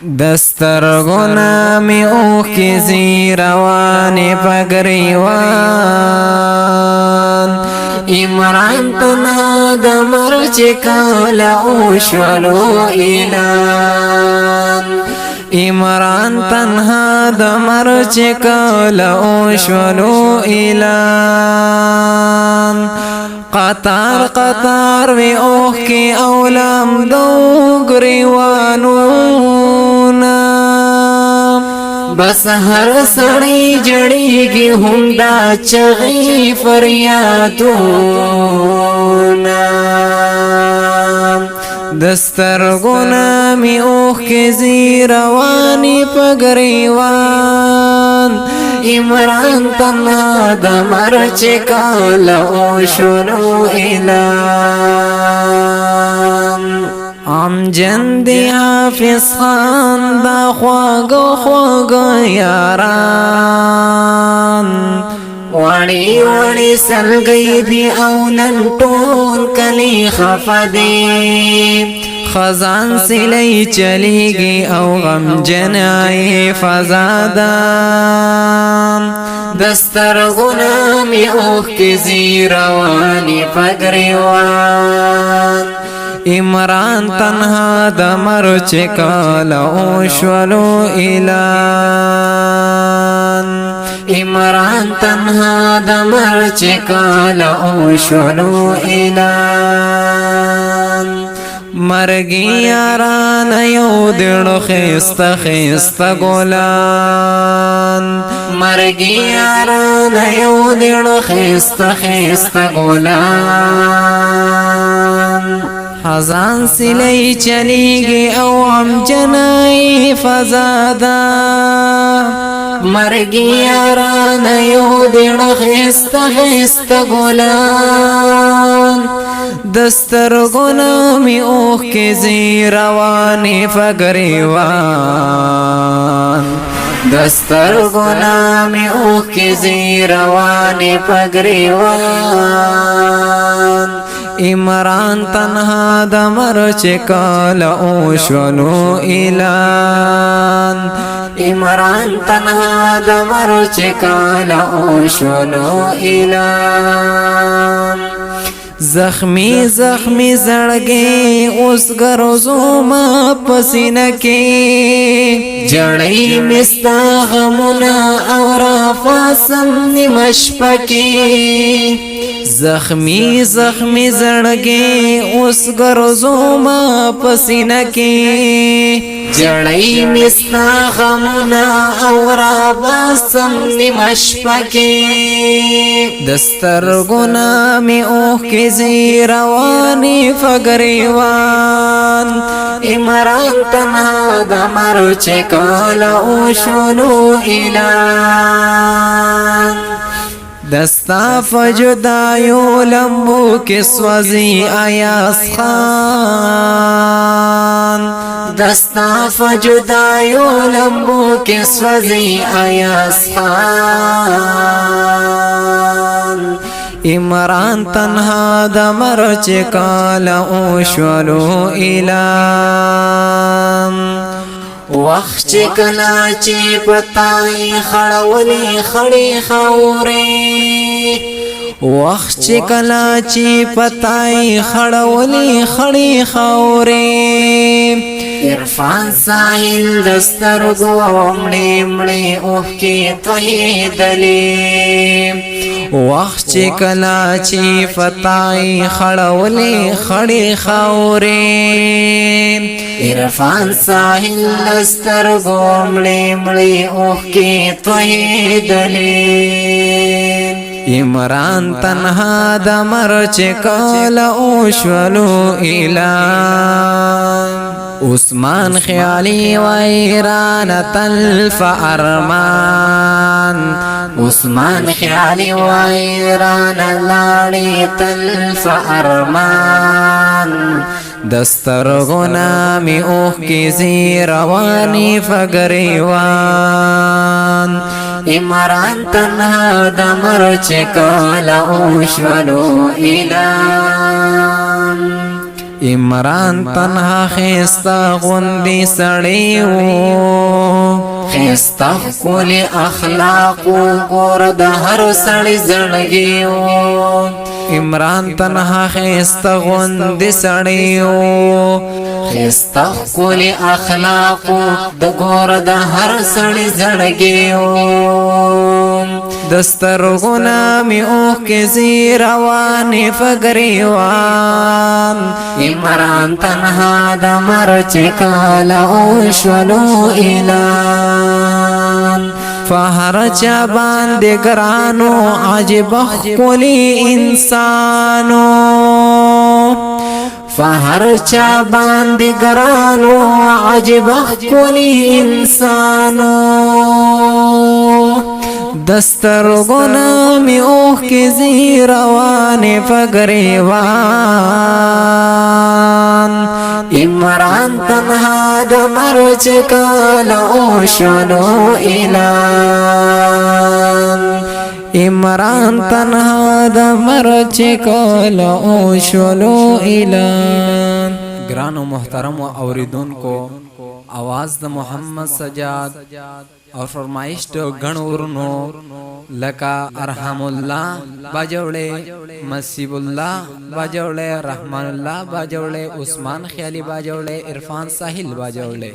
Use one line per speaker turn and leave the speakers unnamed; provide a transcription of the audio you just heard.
دسترگونا می اوخ کی زیروانی پگریوان عمران تنا دمر چکال اوشولو ایلان عمران تنها دمر چکال اوشولو ایلان قطار قطار وی اوخ کی اولم دو گریوانونا بس هر سړی جړیږي هم دا چغې فریادونه دسترګونه می اوخ کې زی رواني په ګریوان عمران تنا د مرچ کال او شنو اعلان ام جندی حافظ خان دا خواگو خواگو یاران وانی وانی سلگئی دی او نن ټول کلی خفدی خزان سلی چلیگی او غم جنائی فزادان دسترگونا می اوخ کی زیروانی پگریوان عمران تنها دمر چکال اوشولو ایلان عمران تنها دمر چکال اوشولو ایلان مرگی یاران یو دیڑو خیست خیست گولان مرگی یاران یو دیڑو خیست خیست گولان خزان سلی چلیگی او عم جنائی فزادا مرگی یاران یو دیڑ خیست خیست گولان دسترگونا می اوخ کی زیروانی فگریوان دسترگونا می اوخ کی زیروانی فگریوان عمران تنها دمر چکال اوشولو ایلان عمران تنها دمر چکال اوشولو ایلان زخمی زخمی زړګي اوس ګرځو ما پسینه کې جړې مستا غمونه او را فاسم نیمش پکې زخمی زخمی زړګي اوس ګرځو ما پسینه کې جړې مستا غمونه او را فاسم نیمش پکې دسترګونه می اوخ کی زی روانی فگریوان عمران تنها دمر چکال اوشولو ایلان دستا فجدایو لمبو کسوزی ایاس خان دستا فجدایو لمبو کسوزی ایاس خان عمران تنها دمر چکال اوشولو ایلان وخت چکلا چی پتائی خڑولی خڑی خورے وخت چکلا چی پتائی خڑولی خڑی خورے عرفان ساحل دسترگو مڑی مڑی اوہ کی توی دلی وخت چکلا چی فتائی خڑولی خڑی خورے عرفان ساحل دسترگو مڑی مڑی اوہ کی توی دلی عمران تنها دمر چکال اوشولو ایلان عثمان خیالی و ایران تلف ارمان عثمان خیالی و ایران لاڑی تلف ارمان دسترگونا می اوخ کی زی روانی فگریوان عمران تنها دمر چکال اوشولو ایلان عمران تنها خیستا غندی سړیو خیستا کولی اخلاقو ګور د هر سړی زړګیو عمران تنها خیستا غندی سړیو خیستا کولی اخلاقو د ګور د هر سړی زړګیو دسترغنا می اوخ کے زیروان فگریوان عمران تنها دا مرچ کالا اوشولو اعلان فہر چا باندے گرانو عجب خلی انسانو فہر چا باندے گرانو عجب خلی انسانو دسترغنا می اوخ کی زیروان فگریوان عمران تنها د مرچ کالا اوشلو اعلان عمران تنها د مرچ کالا اوشلو اعلان گران و محترم و اوریدون کو आवाज د محمد سجاد और फरमाइश तो गणुरनो लका अरहमुल्लाह बाजौले मसीबुल्लाह बाजौले रहमानुल्लाह बाजौले उस्मान ख्याली बाजौले इरफान साहिल बाजौले